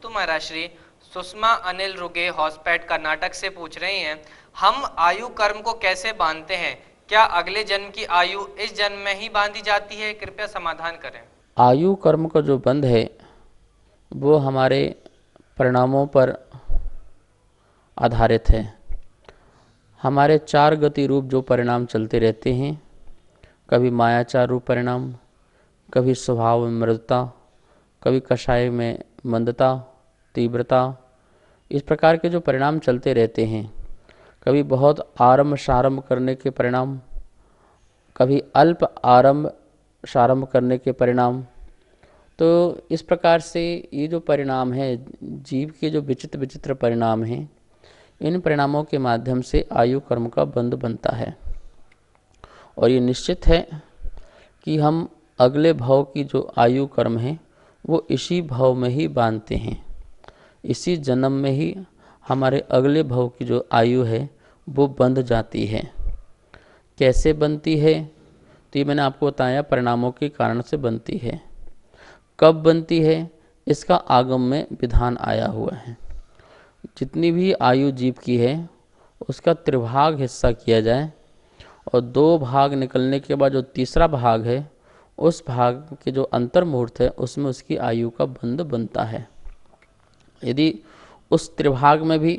नमोस्तु महाराष्ट्री। सुषमा अनिल रुगे हॉस्पेट कर्नाटक से पूछ रही हैं, हम आयु कर्म को कैसे बांधते हैं? क्या अगले जन्म की आयु इस जन्म में ही बांधी जाती है? कृपया समाधान करें। आयु कर्म का जो बंध है वो हमारे परिणामों पर आधारित है। हमारे चार गति रूप जो परिणाम चलते रहते हैं, कभी मायाचार रूप परिणाम, कभी स्वभाव में मृदुता, कभी कषाय में मंदता, तीव्रता, इस प्रकार के जो परिणाम चलते रहते हैं, कभी बहुत आरंभ शारंभ करने के परिणाम, कभी अल्प आरंभ शारंभ करने के परिणाम। तो इस प्रकार से ये जो परिणाम है, जीव के जो विचित्र विचित्र परिणाम हैं, इन परिणामों के माध्यम से आयु कर्म का बंध बनता है। और ये निश्चित है कि हम अगले भाव की जो आयु कर्म है वो इसी भाव में ही बांधते हैं। इसी जन्म में ही हमारे अगले भाव की जो आयु है वो बंध जाती है। कैसे बनती है? तो ये मैंने आपको बताया, परिणामों के कारण से बनती है। कब बनती है इसका आगम में विधान आया हुआ है। जितनी भी आयु जीव की है उसका त्रिभाग हिस्सा किया जाए और दो भाग निकलने के बाद जो तीसरा भाग है उस भाग के जो अंतर मुहूर्त है उसमें उसकी आयु का बंध बनता है। यदि उस त्रिभाग में भी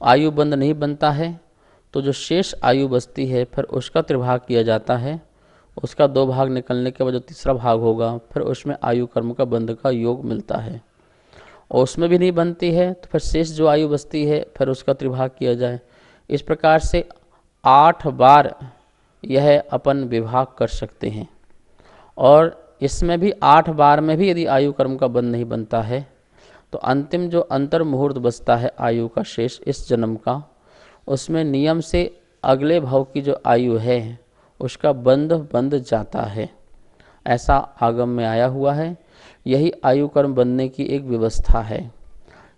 आयु बंध नहीं बनता है तो जो शेष आयु बचती है फिर उसका त्रिभाग किया जाता है। उसका दो भाग निकलने के बाद जो तीसरा भाग होगा फिर उसमें आयु कर्म का बंध का योग मिलता है। और उसमें भी नहीं बनती है तो फिर शेष जो आयु बचती है फिर उसका त्रिभाग किया जाए। इस प्रकार से 8 बार यह अपन विभाग कर सकते हैं। और इसमें भी 8 बार में भी यदि आयु कर्म का बंध नहीं बनता है तो अंतिम जो अंतर मुहूर्त बचता है आयु का शेष इस जन्म का, उसमें नियम से अगले भाव की जो आयु है उसका बंध बंध जाता है। ऐसा आगम में आया हुआ है। यही आयु कर्म बंधने की एक व्यवस्था है।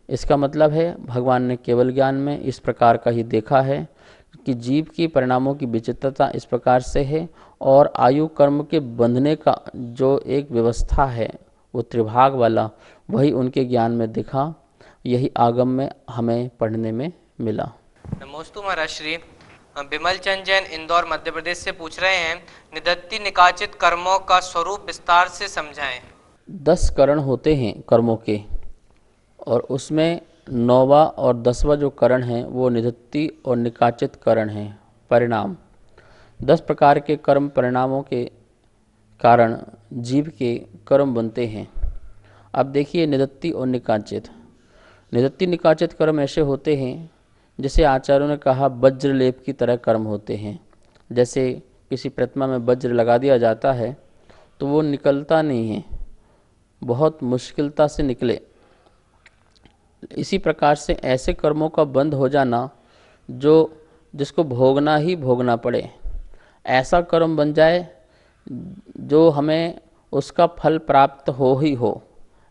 इसका मतलब है भगवान ने केवल ज्ञान में इस प्रकार का ही देखा है कि जीव की परिणामों की विचित्रता इस प्रकार से है और आयु कर्म के बंधने का जो एक व्यवस्था है वो त्रिभाग वाला, वही उनके ज्ञान में दिखा। यही आगम में हमें पढ़ने में मिला। नमोस्तु महाराष्ट्री। विमल चंद जैन इंदौर मध्य प्रदेश से पूछ रहे हैं, निदत्ति निकाचित कर्मों का स्वरूप विस्तार से समझाएं। 10 करण होते हैं कर्मों के और उसमें 9वां और 10वां जो करण है वो निदत्ति और निकाचित करण है, परिणाम। 10 प्रकार के कर्म परिणामों के कारण जीव के कर्म बनते हैं। अब देखिए निदत्ति और निकाचित। निदत्ति निकाचित कर्म ऐसे होते हैं जैसे आचार्यों ने कहा वज्र लेप की तरह कर्म होते हैं। जैसे किसी प्रतिमा में वज्र लगा दिया जाता है तो वो निकलता नहीं है, बहुत मुश्किलता से निकले। इसी प्रकार से ऐसे कर्मों का बंध हो जाना जिसको भोगना ही भोगना पड़े, ऐसा कर्म बन जाए जो हमें उसका फल प्राप्त हो ही हो,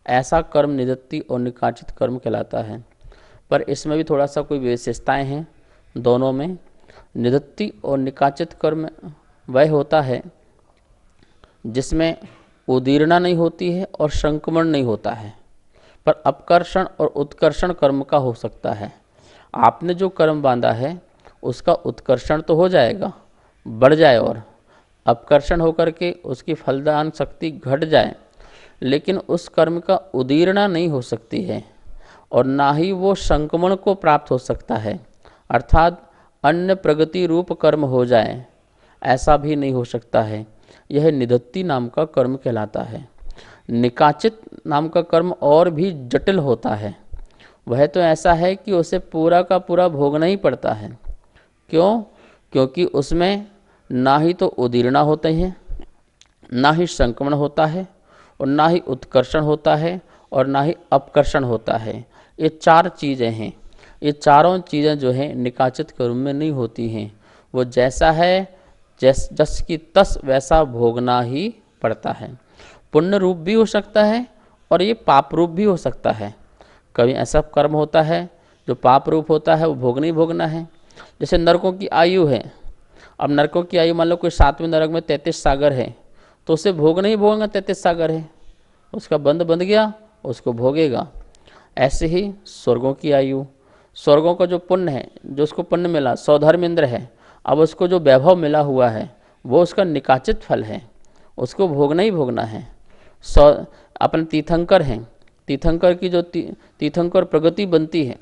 ऐसा कर्म निदत्ति और निकाचित कर्म कहलाता है। पर इसमें भी थोड़ा सा कोई विशेषताएं हैं दोनों में। निदत्ति और निकाचित कर्म वह होता है जिसमें उदीर्णा नहीं होती है और संक्रमण नहीं होता है, पर अपकर्षण और उत्कर्षण कर्म का हो सकता है। आपने जो कर्म बांधा है उसका उत्कर्षण तो हो जाएगा, बढ़ जाए, और अपकर्षण होकर के उसकी फलदान शक्ति घट जाए, लेकिन उस कर्म का उदीर्णा नहीं हो सकती है और ना ही वो संक्रमण को प्राप्त हो सकता है, अर्थात अन्य प्रगति रूप कर्म हो जाए, ऐसा भी नहीं हो सकता है। यह निदत्ति नाम का कर्म कहलाता है। निकाचित नाम का कर्म और भी जटिल होता है। वह तो ऐसा है कि उसे पूरा का पूरा भोगना ही पड़ता है। क्यों? क्योंकि उसमें ना ही तो उदीर्णा होते हैं, ना ही संक्रमण होता है, और ना ही उत्कर्षण होता है, और ना ही अपकर्षण होता है। ये 4 चीज़ें हैं। ये चारों चीज़ें जो हैं निकाचित कर्म में नहीं होती हैं। वो जैसा है जस की तस वैसा भोगना ही पड़ता है। पुण्य रूप भी हो सकता है और ये पाप रूप भी हो सकता है। कभी ऐसा कर्म होता है जो पाप रूप होता है, वो भोगना ही भोगना है। जैसे नरकों की आयु है। अब नरकों की आयु मान लो कोई 7वें नरक में 33 सागर है तो उसे भोगना ही भोगेगा। 33 सागर है, उसका बंध बंध गया, उसको भोगेगा। ऐसे ही स्वर्गों की आयु, स्वर्गों का जो पुण्य है, जो उसको पुण्य मिला, सौधर्म इंद्र है, अब उसको जो वैभव मिला हुआ है वो उसका निकाचित फल है, उसको भोगना ही भोगना है। अपने तीर्थंकर हैं, तीर्थंकर की जो तीर्थंकर प्रगति बनती है,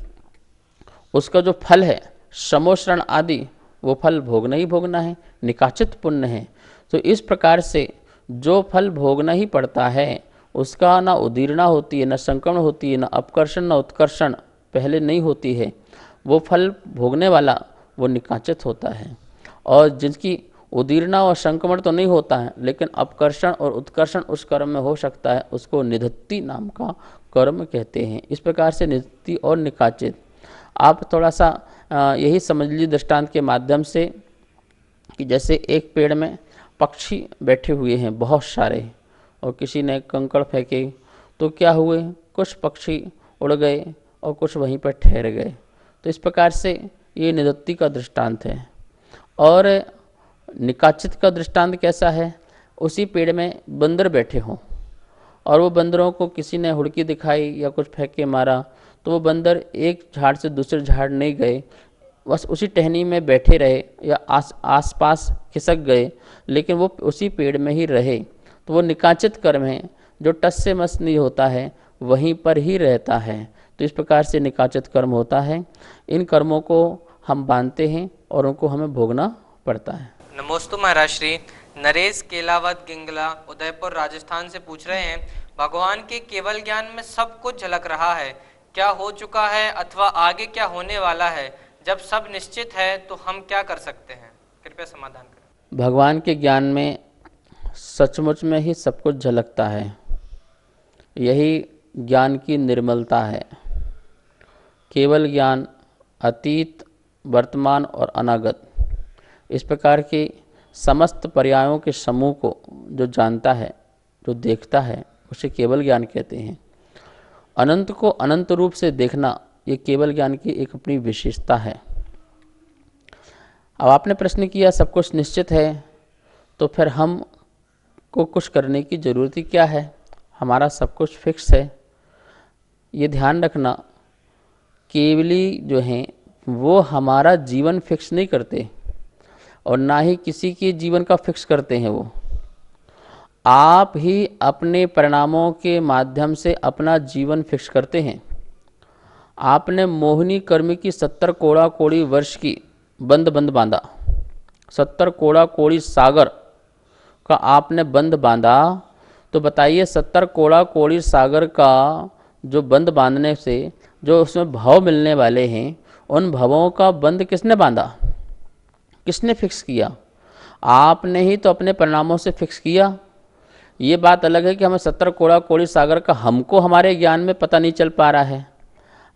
उसका जो फल है समोशरण आदि, वो फल भोगना ही भोगना है, निकाचित पुण्य है। तो इस प्रकार से जो फल भोगना ही पड़ता है उसका ना उदीर्णा होती है, न संक्रमण होती है, न अपकर्षण न उत्कर्षण पहले नहीं होती है, वो फल भोगने वाला वो निकाचित होता है। और जिसकी उदीर्णा और संक्रमण तो नहीं होता है लेकिन अपकर्षण और उत्कर्षण उस कर्म में हो सकता है, उसको निधत्ति नाम का कर्म कहते हैं। इस प्रकार से निधत्ति और निकाचित आप थोड़ा सा यही समझ लीजिए दृष्टांत के माध्यम से कि जैसे एक पेड़ में पक्षी बैठे हुए हैं बहुत सारे, और किसी ने कंकड़ फेंके तो क्या हुए, कुछ पक्षी उड़ गए और कुछ वहीं पर ठहर गए। तो इस प्रकार से ये निधत्ति का दृष्टांत है। और निकाचित का दृष्टांत कैसा है, उसी पेड़ में बंदर बैठे हों और वो बंदरों को किसी ने हुड़की दिखाई या कुछ फेंक के मारा, तो वो बंदर एक झाड़ से दूसरे झाड़ नहीं गए, बस उसी टहनी में बैठे रहे या आस पास खिसक गए, लेकिन वो उसी पेड़ में ही रहे। तो वो निकाचित कर्म है, जो टस से मस नहीं होता है वहीं पर ही रहता है। तो इस प्रकार से निकाचित कर्म होता है। इन कर्मों को हम बांधते हैं और उनको हमें भोगना पड़ता है। नमोस्तु महाराज श्री। नरेश केलावत गिंगला उदयपुर राजस्थान से पूछ रहे हैं, भगवान के केवल ज्ञान में सब कुछ झलक रहा है, क्या हो चुका है अथवा आगे क्या होने वाला है? जब सब निश्चित है तो हम क्या कर सकते हैं? कृपया समाधान करें। भगवान के ज्ञान में सचमुच में ही सब कुछ झलकता है, यही ज्ञान की निर्मलता है। केवल ज्ञान अतीत, वर्तमान और अनागत, इस प्रकार के समस्त पर्यायों के समूह को जो जानता है, जो देखता है, उसे केवल ज्ञान कहते हैं। अनंत को अनंत रूप से देखना, ये केवल ज्ञान की एक अपनी विशेषता है। अब आपने प्रश्न किया सब कुछ निश्चित है, तो फिर हम को कुछ करने की ज़रूरत ही क्या है, हमारा सब कुछ फिक्स है। ये ध्यान रखना, केवली जो हैं वो हमारा जीवन फिक्स नहीं करते और ना ही किसी के जीवन का फिक्स करते हैं। वो आप ही अपने परिणामों के माध्यम से अपना जीवन फिक्स करते हैं। आपने मोहिनी कर्म की 70 कोड़ा कोड़ी वर्ष की बंद बांधा, 70 कोड़ा कोड़ी सागर का आपने बंद बांधा, तो बताइए 70 कोड़ा कोड़ी सागर का जो बंद बांधने से जो उसमें भाव मिलने वाले हैं, उन भावों का बंद किसने बांधा, किसने फिक्स किया? आपने ही तो अपने परिणामों से फिक्स किया। ये बात अलग है कि हमें 70 कोड़ा कोड़ी सागर का हमको हमारे ज्ञान में पता नहीं चल पा रहा है,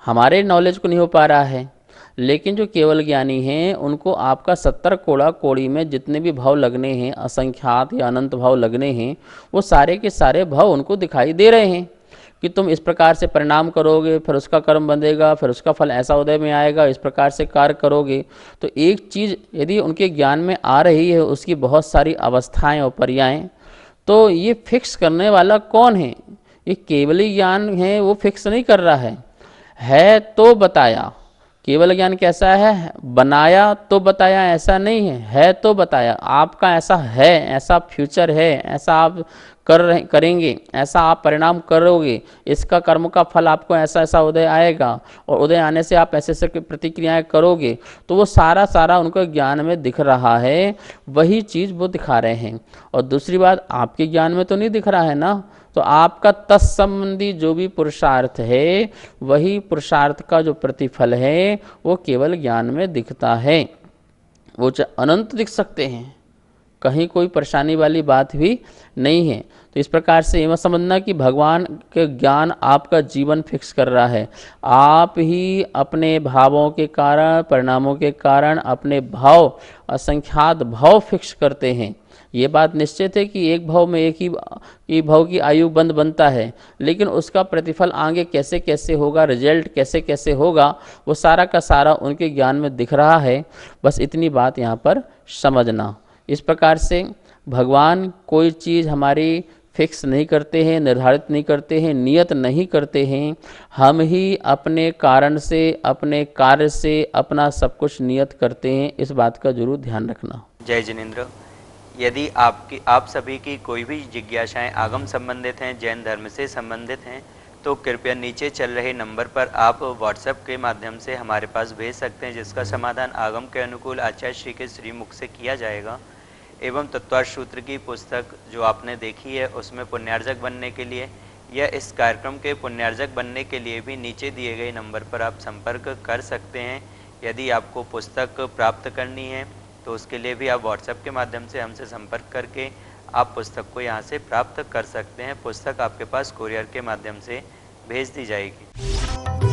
हमारे नॉलेज को नहीं हो पा रहा है, लेकिन जो केवल ज्ञानी हैं उनको आपका 70 कोड़ा कोड़ी में जितने भी भाव लगने हैं, असंख्यात या अनंत भाव लगने हैं, वो सारे के सारे भाव उनको दिखाई दे रहे हैं कि तुम इस प्रकार से परिणाम करोगे, फिर उसका कर्म बंधेगा, फिर उसका फल ऐसा उदय में आएगा, इस प्रकार से कार्य करोगे। तो एक चीज़ यदि उनके ज्ञान में आ रही है, उसकी बहुत सारी अवस्थाएं और पर्यायें, तो ये फिक्स करने वाला कौन है? ये केवली ज्ञान है, वो फिक्स नहीं कर रहा है तो बताया। केवल ज्ञान कैसा है? बनाया तो बताया, ऐसा नहीं है तो बताया। आपका ऐसा है, ऐसा फ्यूचर है, ऐसा आप करेंगे, ऐसा आप परिणाम करोगे, इसका कर्म का फल आपको ऐसा ऐसा उदय आएगा और उदय आने से आप ऐसे ऐसे प्रतिक्रियाएं करोगे, तो वो सारा उनको ज्ञान में दिख रहा है, वही चीज़ वो दिखा रहे हैं। और दूसरी बात, आपके ज्ञान में तो नहीं दिख रहा है ना, तो आपका तत्संबंधी जो भी पुरुषार्थ है, वही पुरुषार्थ का जो प्रतिफल है वो केवल ज्ञान में दिखता है। वो अनंत दिख सकते हैं, कहीं कोई परेशानी वाली बात भी नहीं है। तो इस प्रकार से ये मत समझना कि भगवान के ज्ञान आपका जीवन फिक्स कर रहा है। आप ही अपने भावों के कारण, परिणामों के कारण अपने भाव, असंख्यात भाव फिक्स करते हैं। ये बात निश्चित है कि एक भाव में एक ही भाव की आयु बनता है, लेकिन उसका प्रतिफल आगे कैसे कैसे होगा, रिजल्ट कैसे कैसे होगा, वो सारा का सारा उनके ज्ञान में दिख रहा है। बस इतनी बात यहाँ पर समझना। इस प्रकार से भगवान कोई चीज़ हमारी फिक्स नहीं करते हैं, निर्धारित नहीं करते हैं, नियत नहीं करते हैं। हम ही अपने कारण से, अपने कार्य से अपना सब कुछ नियत करते हैं। इस बात का जरूर ध्यान रखना। जय जिनेन्द्र। यदि आप सभी की कोई भी जिज्ञासाएं आगम संबंधित हैं, जैन धर्म से संबंधित हैं, तो कृपया नीचे चल रहे नंबर पर आप व्हाट्सएप के माध्यम से हमारे पास भेज सकते हैं, जिसका समाधान आगम के अनुकूल आचार्य श्री के श्रीमुख से किया जाएगा। एवं तत्वार्थ सूत्र की पुस्तक जो आपने देखी है, उसमें पुण्यार्जक बनने के लिए या इस कार्यक्रम के पुण्यार्जक बनने के लिए भी नीचे दिए गए नंबर पर आप संपर्क कर सकते हैं। यदि आपको पुस्तक प्राप्त करनी है तो उसके लिए भी आप व्हाट्सएप के माध्यम से हमसे संपर्क करके आप पुस्तक को यहाँ से प्राप्त कर सकते हैं। पुस्तक आपके पास कुरियर के माध्यम से भेज दी जाएगी।